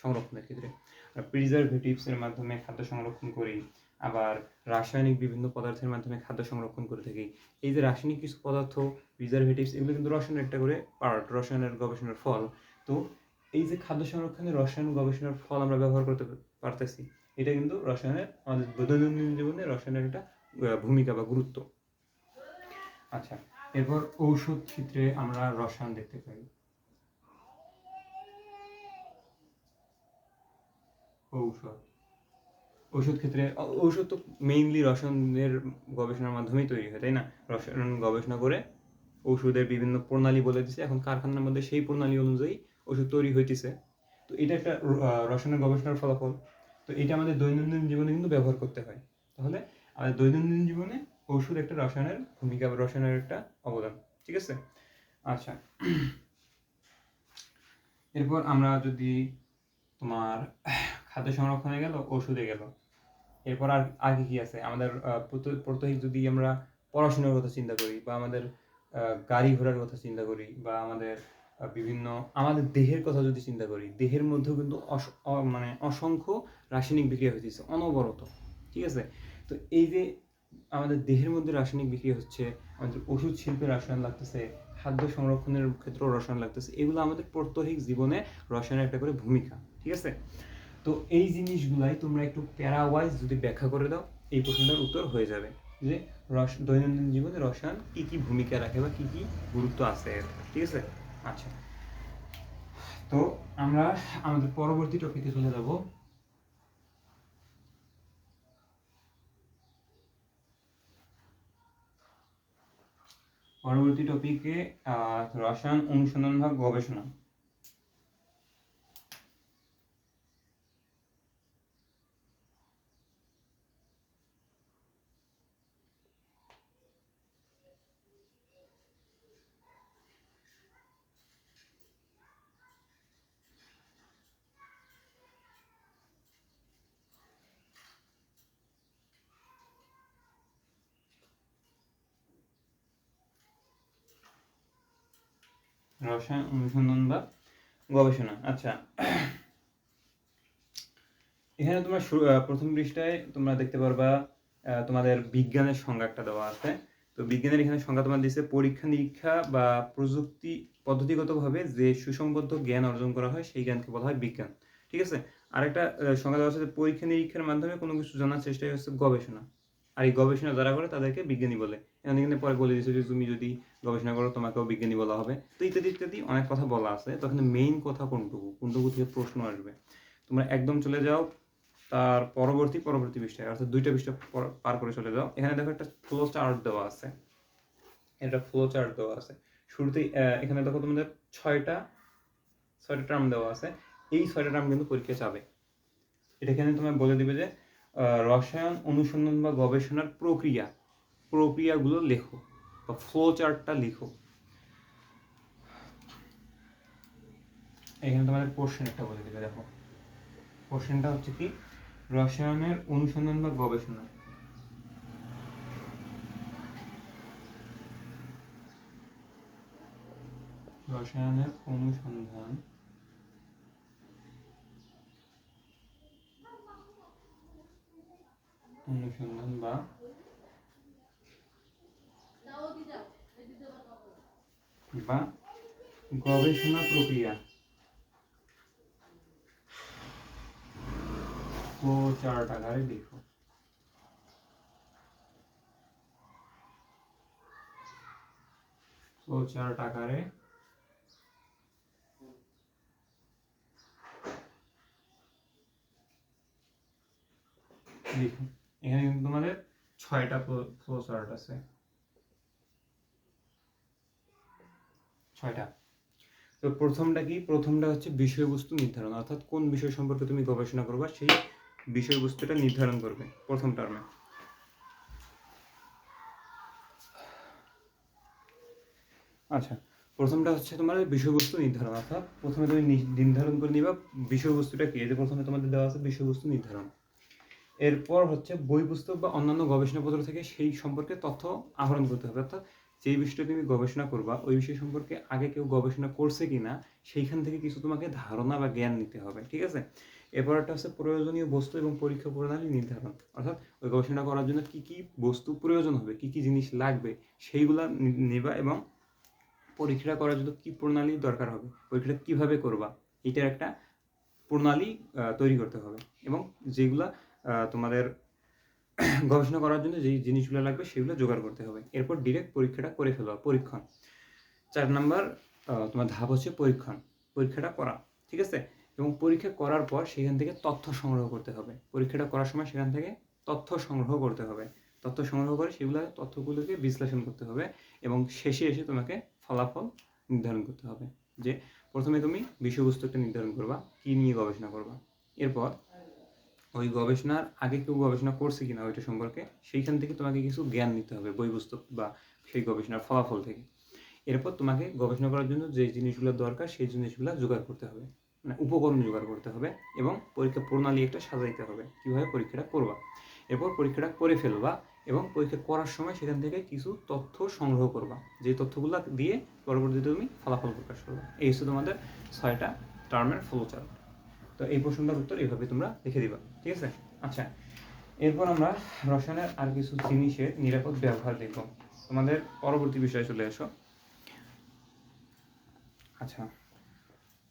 সংরক্ষণের ক্ষেত্রে। প্রিজারভেটিভসের মাধ্যমে খাদ্য সংরক্ষণ করি, আবার রাসায়নিক বিভিন্ন পদার্থের মাধ্যমে খাদ্য সংরক্ষণ করে থাকি। এই যে রাসায়নিক কিছু পদার্থ, প্রিজারভেটিভস, এগুলো কিন্তু রসায়নের একটা করে পার্ট, রসায়নের গবেষণার ফল। তো এই যে খাদ্য সংরক্ষণে রসায়ন গবেষণার ফল আমরা ব্যবহার করতে পারতেছি, এটা কিন্তু রসায়নের, আমাদের দৈনন্দিন জীবনে রসায়নের একটা ভূমিকা বা গুরুত্ব। আচ্ছা, এরপর ঔষধ ক্ষেত্রে আমরা রসায়ন দেখতে পাই। ঔষধ ক্ষেত্রে ঔষধ তো মেইনলি রসায়নের গবেষণার মাধ্যমেই তৈরি হয়, তাই না? রসায়ন গবেষণা করে ওষুধের বিভিন্ন প্রণালী বলে দিছে, এখন কারখানার মধ্যে সেই প্রণালী অনুযায়ী ওষুধ তৈরি হইতেছে। তো এটা একটা রসায়নের গবেষণার ফলাফল। তো এটা আমাদের দৈনন্দিন জীবনে কিন্তু ব্যবহার করতে হয়। তাহলে আমাদের দৈনন্দিন জীবনে ওষুধ একটা রসায়নের ভূমিকা বা রসায়নের একটা অবদান। ঠিক আছে? আচ্ছা, এরপর আমরা যদি তোমার খাদ্য সংরক্ষণে গেল, ওষুধে গেল, এরপর আর আগে কি আছে আমাদের? প্রত্যেক যদি আমরা পড়াশোনার কথা চিন্তা করি, বা আমাদের গাড়ি ঘোড়ার কথা চিন্তা করি, বা আমাদের বিভিন্ন আমাদের দেহের কথা যদি চিন্তা করি, দেহের মধ্যেও কিন্তু মানে অসংখ্য রাসায়নিক বিক্রিয়া হইতেছে অনবরত। ঠিক আছে? তো এই যে আমাদের দেহের মধ্যে রাসায়নিক বিক্রিয়া হচ্ছে, আমাদের ওষুধ শিল্পে রসায়ন লাগতেছে, খাদ্য সংরক্ষণের ক্ষেত্রেও রসায়ন লাগতেছে, এগুলো আমাদের প্রত্যেক জীবনে রসায়নের একটা করে ভূমিকা। ঠিক আছে? তো এই জিনিসগুলাই তোমরা একটু প্যারা ওয়াইজ যদি ব্যাখ্যা করে দাও, এই প্রশ্নটার উত্তর হয়ে যাবে যে দৈনন্দিন জীবনে রসায়ন কি কি ভূমিকা রাখে বা কি কি গুরুত্ব আছে। ঠিক আছে? আচ্ছা, তো আমরা আমাদের পরবর্তী টপিকে চলে যাব। পরবর্তী টপিকে রসায়ন অনুসন্ধান বা গবেষণা। রসায়ন অনুসন্ধান বা গবেষণা। আচ্ছা, এখানে তোমার প্রথম পৃষ্ঠায় তোমরা দেখতে পারবা তোমাদের বিজ্ঞানের সংজ্ঞা একটা দেওয়া আছে। তো বিজ্ঞানের এখানে সংজ্ঞা তোমার দিচ্ছে, পরীক্ষা নিরীক্ষা বা প্রযুক্তি পদ্ধতিগতভাবে যে সুসংবদ্ধ জ্ঞান অর্জন করা হয় সেই জ্ঞানকে বলা হয় বিজ্ঞান। ঠিক আছে? আরেকটা সংজ্ঞা দেওয়া আছে যে পরীক্ষা নিরীক্ষার মাধ্যমে কোনো কিছু জানার চেষ্টাই হচ্ছে গবেষণা, আর এই গবেষণা যারা করে তাদেরকে বিজ্ঞানী বলে। এখানে পরে বলে দিচ্ছে যে তুমি যদি গবেষণা করো তোমাকেও বিজ্ঞানী বলা হবে। তো ইত্যাদি ইত্যাদি অনেক কথা বলা আছে। তো এখানে মেইন কথা কোনটুকু থেকে প্রশ্ন আসবে, তোমরা একদম চলে যাও তার পরবর্তী পৃষ্ঠায়, অর্থাৎ 2টা পৃষ্ঠা পার করে চলে যাও। এখানে দেখো একটা ফ্লো চার্ট দেওয়া আছে, শুরুতেই এখানে দেখো তোমাদের 6টা টার্ম দেওয়া আছে। এই 6টা টার্ম কিন্তু পরীক্ষায় যাবে। এটা এখানে তোমায় বলে দিবে যে রসায়ন অনুসন্ধান বা গবেষণার প্রক্রিয়াগুলো লেখো, বা ফ্লো চার্টটা লিখো। এখানে তোমাদের কোশ্চেন একটা বলে দিবে, দেখো কোশ্চেনটা হচ্ছে কি, রসায়নের অনুসন্ধান বা গবেষণা, রসায়নের অনুসন্ধান বা গবেষণা প্রক্রিয়া, ফ্লো চার্ট আকারে লিখো। ফ্লো চার্ট আকারে লিখো। এখানে কিন্তু তোমাদের 6টা ফ্লো চার্ট আছে, 6টা। তো প্রথমটা হচ্ছে বিষয়বস্তু নির্ধারণ, অর্থাৎ কোন বিষয় সম্পর্কে তুমি গবেষণা করবা সেই বিষয়বস্তুটা নির্ধারণ করবে প্রথম টার্মে। আচ্ছা, প্রথমটা হচ্ছে তোমার বিষয়বস্তু নির্ধারণ, অর্থাৎ প্রথমে তুমি নির্ধারণ করে নিবা বিষয়বস্তুটা কি। এই যে প্রথমে তোমাদের দেওয়া আছে বিষয়বস্তু নির্ধারণ। এরপর হচ্ছে বই পুস্তক বা অন্যান্য গবেষণাপত্র থেকে সেই সম্পর্কে তথ্য আহরণ করতে হবে, অর্থাৎ যেই বিষয়টা তুমি গবেষণা করবা ওই বিষয় সম্পর্কে আগে কেউ গবেষণা করছে কিনা সেইখান থেকে কিছু তোমাকে ধারণা বা জ্ঞান নিতে হবে, ঠিক আছে। এরপর একটা হচ্ছে প্রয়োজনীয় বস্তু এবং পরীক্ষা প্রণালী নির্ধারণ, অর্থাৎ ওই গবেষণা করার জন্য কি কি বস্তু প্রয়োজন হবে, কি কি জিনিস লাগবে সেইগুলা নেবা, এবং পরীক্ষাটা করার জন্য কি প্রণালী দরকার হবে, পরীক্ষাটা কিভাবে করবা এটার একটা প্রণালী তৈরি করতে হবে, এবং যেগুলা তোমাদের গবেষণা করার জন্য যেই জিনিসগুলো লাগবে সেগুলো জোগাড় করতে হবে। এরপর ডিরেক্ট পরীক্ষাটা করে ফেলা, পরীক্ষণ। 4 নাম্বার তোমার ধাপ হচ্ছে পরীক্ষণ, পরীক্ষাটা করা, ঠিক আছে। এবং পরীক্ষা করার পর সেখান থেকে তথ্য সংগ্রহ করতে হবে, পরীক্ষাটা করার সময় সেখান থেকে তথ্য সংগ্রহ করতে হবে, তথ্য সংগ্রহ করে সেগুলো তথ্যগুলোকে বিশ্লেষণ করতে হবে, এবং শেষে এসে তোমাকে ফলাফল নির্ধারণ করতে হবে। যে প্রথমে তুমি বিষয়বস্তু একটা নির্ধারণ করবা, কী নিয়ে গবেষণা করবা, এরপর ওই গবেষণার আগে কেউ গবেষণা করছে কিনা ওইটা সম্পর্কে সেইখান থেকে তোমাকে কিছু জ্ঞান নিতে হবে বই পুস্তক বা সেই গবেষণার ফলাফল থেকে। এরপর তোমাকে গবেষণা করার জন্য যে জিনিসগুলো দরকার সেই জিনিসগুলো জোগাড় করতে হবে, মানে উপকরণ জোগাড় করতে হবে, এবং পরীক্ষা প্রণালী একটা সাজাইতে হবে কীভাবে পরীক্ষাটা করবা। এরপর পরীক্ষাটা করে ফেলবা, এবং পরীক্ষা করার সময় সেখান থেকে কিছু তথ্য সংগ্রহ করবা, যে তথ্যগুলো দিয়ে পরবর্তীতে তুমি ফলাফল প্রকাশ করবা। এই হচ্ছে তোমাদের 6টা টার্মের ফ্লোচার্ট। তো এই প্রশ্নটার উত্তর এইভাবে তোমরা লিখে দিবা, ঠিক আছে। আচ্ছা, এরপর আমরা রসায়নের আর কিছু জিনিসের নিরাপদ ব্যবহার দেখব। তোমাদের পরবর্তী বিষয়ে চলে আসো। আচ্ছা,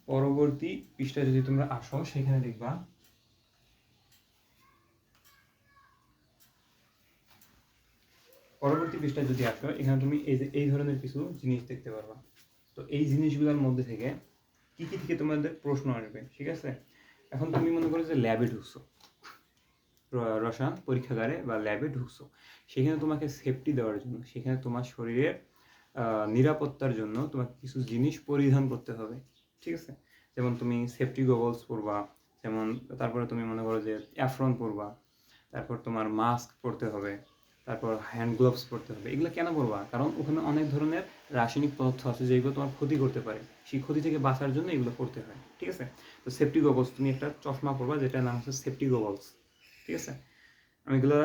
পরবর্তী পৃষ্ঠায় যদি তোমরা আসো সেখানে দেখবা পরবর্তী পৃষ্ঠায় যদি আসো এখানে তুমি এই ধরনের কিছু জিনিস দেখতে পারবা। তো এই জিনিসগুলোর মধ্যে থেকে কি কি থেকে তোমাদের প্রশ্ন আসবে, ঠিক আছে। এখন তুমি মনে করো যে ল্যাবে ঢুকছো, রসায়ন পরীক্ষাগারে বা ল্যাবে ঢুকছো, সেখানে তোমাকে সেফটি দেওয়ার জন্য, সেখানে তোমার শরীরের নিরাপত্তার জন্য তোমাকে কিছু জিনিস পরিধান করতে হবে, ঠিক আছে। যেমন তুমি সেফটি গগলস পরবা, যেমন তারপরে তুমি মনে করো যে অ্যাফ্রন পরবা, তারপর তোমার মাস্ক পরতে হবে, তারপর হ্যান্ড গ্লোভস পরতে হবে। এগুলো কেন পরবা? কারণ ওখানে অনেক ধরনের রাসায়নিক পদার্থ আছে যেগুলো তোমার ক্ষতি করতে পারে, সেই ক্ষতি থেকে বাঁচার জন্য এগুলো পরতে হয়, ঠিক আছে। তো সেফটি গগলস, তুমি একটা চশমা পরবা যেটার নাম হচ্ছে সেফটি গগলস, ঠিক আছে। আমি এগুলো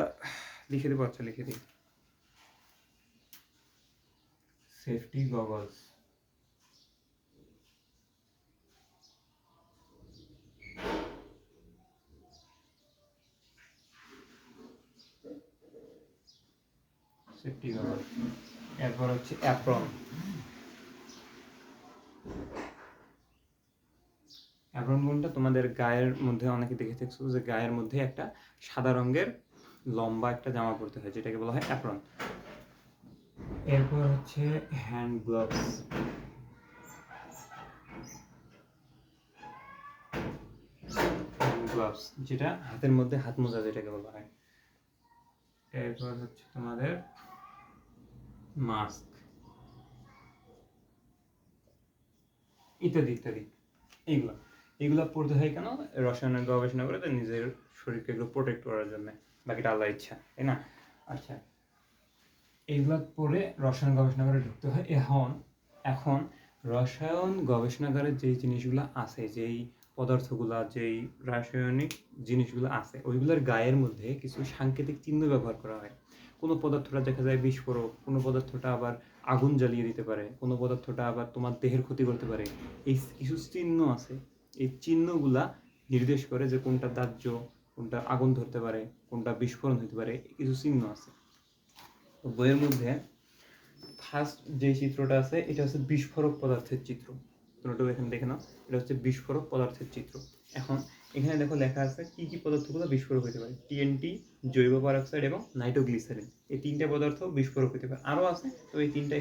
লিখে দেবো, আচ্ছা লিখে দিই। Safety goggles, safety goggles. এরপর হচ্ছে অ্যাপ্রন। অ্যাপ্রন কোনটা? তোমাদের গায়ের মধ্যে অনেকে দেখে থাকছো যে গায়ের মধ্যে একটা সাদা রঙের লম্বা একটা জামা পরতে হয়, যেটাকে বলা হয় অ্যাপ্রন। এরপর হচ্ছে হ্যান্ড গ্লোভস, গ্লাভস যেটা হাতের মধ্যে হাত মোজা যেটাকে বলা হয়। এরপর হচ্ছে তোমাদের মাস্ক, ইত্যাদি ইত্যাদি। এইগুলা পড়তে হয় কেন? রসায়নের গবেষণা করে নিজের শরীরকে এগুলো প্রোটেক্ট করার জন্য, বাকিটা আল্লাহর ইচ্ছা, তাই না? আচ্ছা, এইগুলা পরে রসায়ন গবেষণাগারে ঢুকতে হয়। এখন রসায়ন গবেষণাগারে যেই জিনিসগুলো আছে, যেই পদার্থগুলা, যেই রাসায়নিক জিনিসগুলো আছে, ওইগুলোর গায়ের মধ্যে কিছু সাংকেতিক চিহ্ন ব্যবহার করা হয়। কোনো পদার্থটা দেখা যায় বিস্ফোরক, কোনো পদার্থটা আবার আগুন জ্বালিয়ে দিতে পারে, কোনো পদার্থটা আবার তোমার দেহের ক্ষতি করতে পারে। এই কিছু চিহ্ন আছে, এই চিহ্নগুলা নির্দেশ করে যে কোনটা দাহ্য, কোনটা আগুন ধরতে পারে, কোনটা বিস্ফোরণ হতে পারে, কিছু চিহ্ন আছে। তো বইয়ের মধ্যে ফার্স্ট যে চিত্রটা আছে এটা হচ্ছে বিস্ফোরক পদার্থের চিত্র। তোমরা এখানে দেখে নাও, এটা হচ্ছে বিস্ফোরক পদার্থের চিত্র। এখন এখানে দেখো লেখা আছে কি কি পদার্থগুলো বিস্ফোরক হতে পারে। টিএনটি, জৈব পারক্সাইড এবং নাইট্রোগ্লিসারিন, এই 3টে পদার্থ বিস্ফোরক হতে পারে। আরও আছে, তো এই 3টা